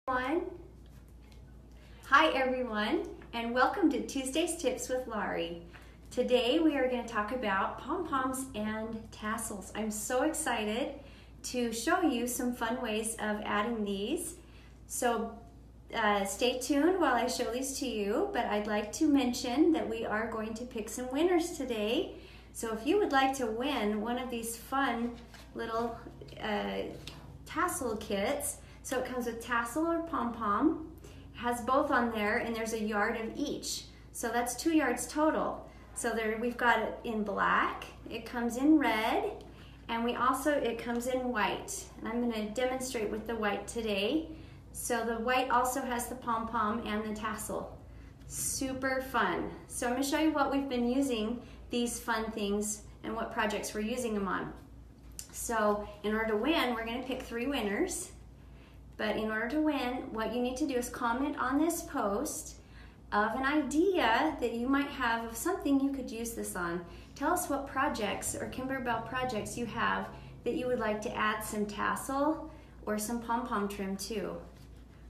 Hi everyone, and welcome to Tuesday's Tips with Laurie. Today we are going to talk about pom-poms and tassels. I'm so excited to show you some fun ways of adding these. So stay tuned while I show these to you, but I'd like to mention that we are going to pick some winners today. So if you would like to win one of these fun little tassel kits, so it comes with tassel or pom-pom, has both on there, and there's a yard of each. So that's 2 yards total. So there we've got it in black, it comes in red, and it comes in white. And I'm going to demonstrate with the white today. So the white also has the pom-pom and the tassel. Super fun. So I'm going to show you what we've been using these fun things and what projects we're using them on. So in order to win, we're going to pick 3 winners. But in order to win, what you need to do is comment on this post of an idea that you might have of something you could use this on. Tell us what projects or Kimberbell projects you have that you would like to add some tassel or some pom-pom trim to.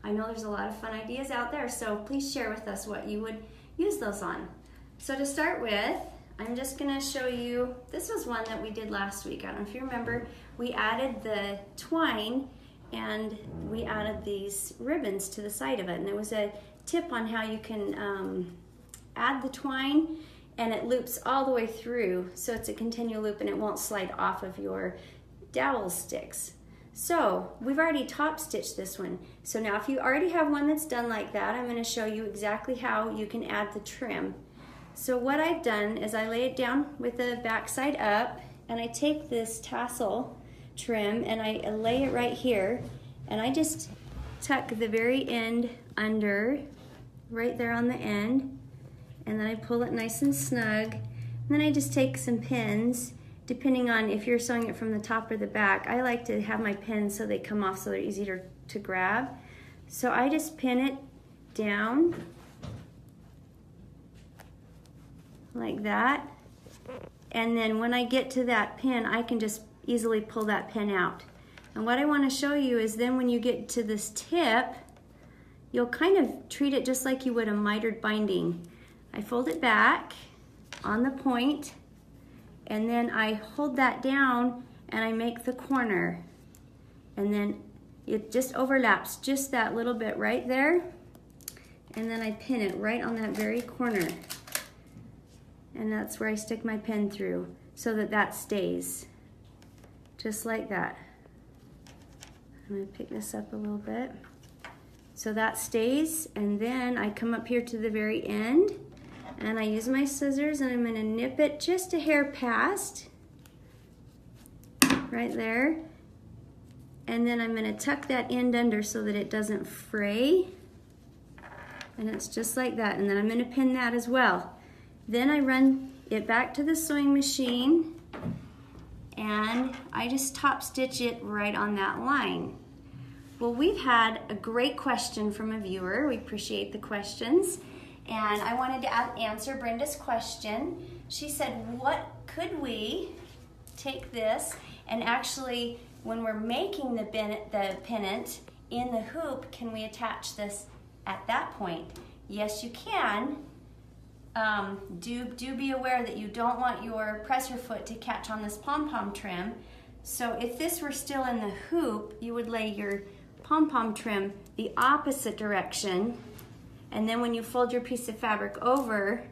I know there's a lot of fun ideas out there, so please share with us what you would use those on. So to start with, I'm just going to show you, this was one that we did last week. I don't know if you remember, we added the twine and we added these ribbons to the side of it, and there was a tip on how you can add the twine, and it loops all the way through, so it's a continual loop and it won't slide off of your dowel sticks. So we've already top stitched this one. So now if you already have one that's done like that, I'm going to show you exactly how you can add the trim. So what I've done is I lay it down with the back side up, and I take this tassel trim and I lay it right here, and I just tuck the very end under right there on the end, and then I pull it nice and snug, and then I just take some pins, depending on if you're sewing it from the top or the back. I like to have my pins so they come off so they're easier to grab. So I just pin it down like that, and then when I get to that pin, I can just easily pull that pin out. And what I want to show you is then when you get to this tip, you'll kind of treat it just like you would a mitered binding. I fold it back on the point, and then I hold that down and I make the corner, and then it just overlaps just that little bit right there, and then I pin it right on that very corner, and that's where I stick my pin through so that that stays. Just like that. I'm going to pick this up a little bit. So that stays, and then I come up here to the very end, and I use my scissors, and I'm going to nip it just a hair past, right there. And then I'm going to tuck that end under so that it doesn't fray. And it's just like that. And then I'm going to pin that as well. Then I run it back to the sewing machine, and I just top stitch it right on that line. Well, we've had a great question from a viewer. We appreciate the questions, and I wanted to answer Brenda's question. She said, what could we take this and actually, when we're making the pennant in the hoop, can we attach this at that point? Yes, you can. Do be aware that you don't want your presser foot to catch on this pom-pom trim. So if this were still in the hoop, you would lay your pom-pom trim the opposite direction, and then when you fold your piece of fabric over,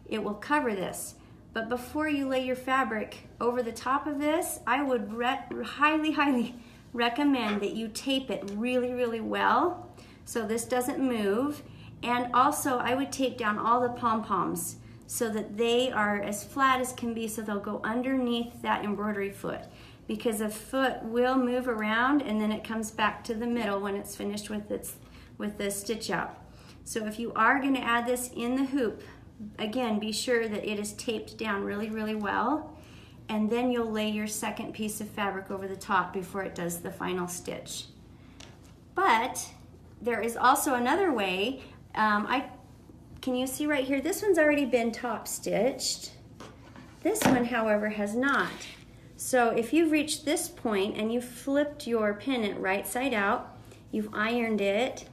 it will cover this. But before you lay your fabric over the top of this, I would highly recommend that you tape it really well so this doesn't move. And also, I would tape down all the pom-poms so that they are as flat as can be, so they'll go underneath that embroidery foot, because the foot will move around and then it comes back to the middle when it's finished with the stitch out. So if you are going to add this in the hoop, again, be sure that it is taped down really well, and then you'll lay your second piece of fabric over the top before it does the final stitch. But there is also another way. Can you see right here? This one's already been top stitched. This one, however, has not. So if you've reached this point and you flipped your pennant right side out, you've ironed it,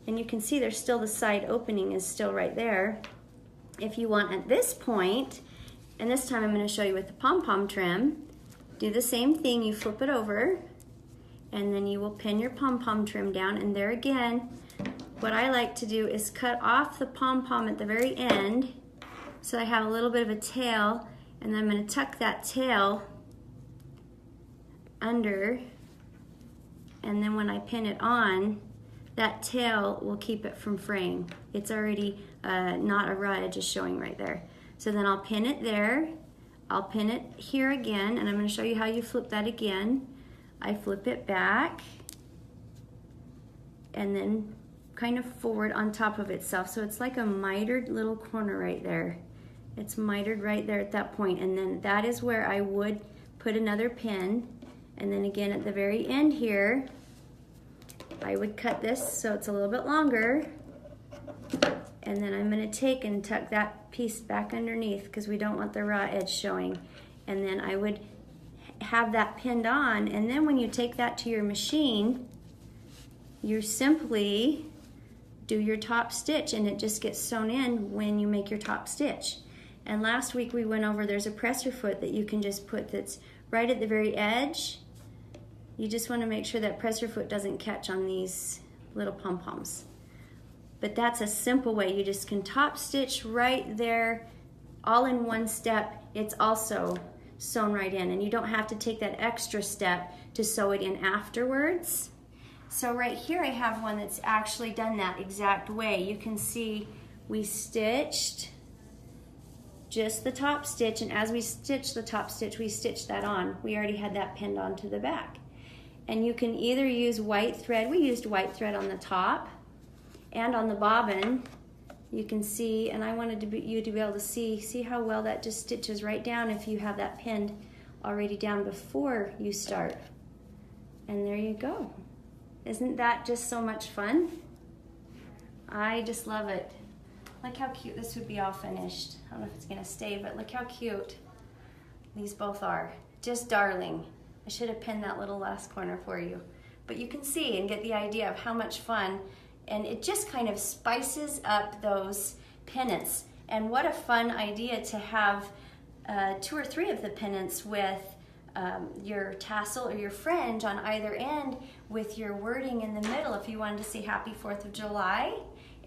and you can see there's still the side opening is still right there. If you want at this point, and this time I'm going to show you with the pom-pom trim, do the same thing. You flip it over, and then you will pin your pom-pom trim down, and there again, what I like to do is cut off the pom-pom at the very end so I have a little bit of a tail, and then I'm going to tuck that tail under, and then when I pin it on, that tail will keep it from fraying. It's already not a raw edge is showing right there. So then I'll pin it there, I'll pin it here again, and I'm going to show you how you flip that again. I flip it back and then kind of forward on top of itself, so it's like a mitered little corner right there. It's mitered right there at that point, and then that is where I would put another pin, and then again at the very end here I would cut this so it's a little bit longer, and then I'm going to take and tuck that piece back underneath because we don't want the raw edge showing, and then I would have that pinned on, and then when you take that to your machine, you simply do your top stitch, and it just gets sewn in when you make your top stitch. And last week we went over, there's a presser foot that you can just put that's right at the very edge. You just want to make sure that presser foot doesn't catch on these little pom-poms. But that's a simple way. You just can top stitch right there, all in one step. It's also sewn right in, and you don't have to take that extra step to sew it in afterwards. So right here I have one that's actually done that exact way. You can see we stitched just the top stitch, and as we stitched the top stitch, we stitched that on. We already had that pinned onto the back. And you can either use white thread. We used white thread on the top and on the bobbin. You can see, and I wanted you to be able to see how well that just stitches right down if you have that pinned already down before you start. And there you go. Isn't that just so much fun? I just love it. Look how cute this would be all finished. I don't know if it's gonna stay, but look how cute these both are. Just darling. I should have pinned that little last corner for you. But you can see and get the idea of how much fun, and it just kind of spices up those pennants. And what a fun idea to have 2 or 3 of the pennants with your tassel or your fringe on either end with your wording in the middle. If you wanted to say Happy 4th of July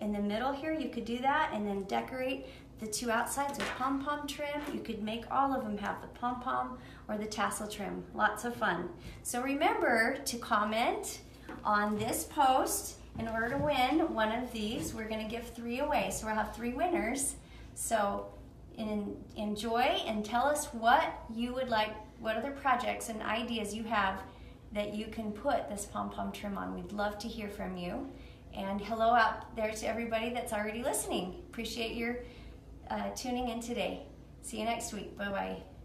in the middle here, you could do that, and then decorate the 2 outsides with pom-pom trim. You could make all of them have the pom-pom or the tassel trim. Lots of fun. So remember to comment on this post in order to win one of these. We're going to give 3 away, so we'll have 3 winners. So enjoy and tell us what you would like, what other projects and ideas you have that you can put this pom-pom trim on. We'd love to hear from you. And hello out there to everybody that's already listening. Appreciate your tuning in today. See you next week. Bye-bye.